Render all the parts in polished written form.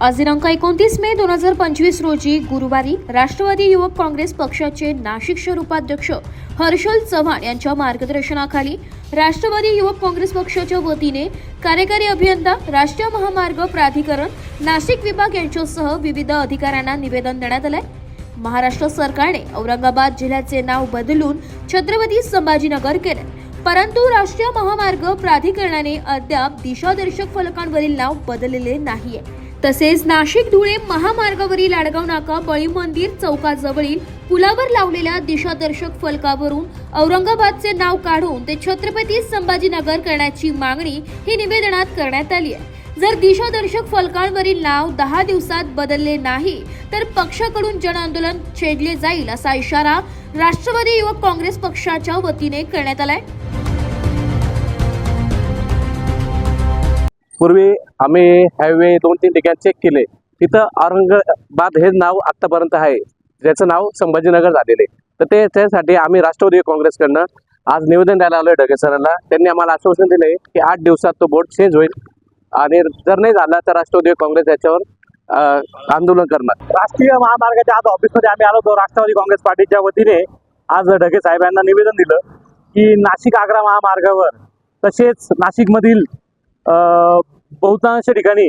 आज दिनांक 29 मे 2025 रोजी गुरुवारी राष्ट्रवादी युवक काँग्रेस पक्षाचे नाशिक शहर उपाध्यक्ष हर्षल चव्हाण यांच्या मार्गदर्शनाखाली राष्ट्रवादी युवक काँग्रेस पक्षाच्या वतीने कार्यकारी अभियंता राष्ट्रीय महामार्ग प्राधिकरण नाशिक विभाग यांच्यासह विविध अधिकाऱ्यांना निवेदन देण्यात आले। महाराष्ट्र सरकारने औरंगाबाद जिल्ह्याचे नाव बदलून छत्रपती संभाजीनगर केले, परंतु राष्ट्रीय महामार्ग प्राधिकरणाने अद्याप दिशादर्शक फलकांवरील नाव बदललेले नाहीये। तसेच नाशिक धुळे महामार्गावरील आडगाव नाका बळी मंदिर चौकाजवळील पुलावर लावलेल्या दिशादर्शक फलकावरून औरंगाबादचे नाव काढून ते छत्रपती संभाजीनगर करण्याची मागणी ही निवेदनात करण्यात आली आहे। जर दिशादर्शक फलकांवरील नाव 10 दिवसात बदलले नाही तर पक्षाकडून जनआंदोलन छेडले जाईल असा इशारा राष्ट्रवादी युवक काँग्रेस पक्षाच्या वतीने करण्यात आलाय। पूर्वी आम्ही हायवे 2-3 ठिकाणी चेक केले, तिथं औरंगाबाद हे नाव आतापर्यंत आहे, ज्याचं नाव संभाजीनगर झालेले। तर त्यासाठी आम्ही राष्ट्रवादी काँग्रेसकडनं आज निवेदन द्यायला आलोय ढगे सरांना। त्यांनी आम्हाला आश्वासन दिले की 8 दिवसात तो बोर्ड चेंज होईल आणि जर नाही झाला तर राष्ट्रवादी काँग्रेस याच्यावर आंदोलन करणार। राष्ट्रीय महामार्गाच्या आज ऑफिसमध्ये आम्ही आलो होतो। राष्ट्रवादी काँग्रेस पार्टीच्या वतीने आज ढगे साहेबांना निवेदन दिलं की नाशिक आग्रा महामार्गावर तसेच नाशिकमधील बहुतांश ठिकाणी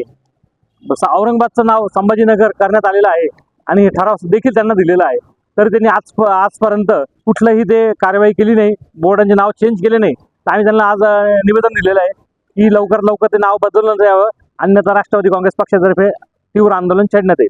औरंगाबादचं नाव संभाजीनगर करण्यात आलेलं आहे आणि ठराव देखील त्यांना दिलेला आहे। तर त्यांनी आजपर्यंत कुठलंही ते कारवाई केली नाही, बोर्डांचे नाव चेंज केले नाही। तर आम्ही त्यांना आज निवेदन दिलेलं आहे की लवकरात लवकर ते नाव बदलण्यात यावं, अन्यथा राष्ट्रवादी काँग्रेस पक्षातर्फे तीव्र आंदोलन छेडण्यात येईल।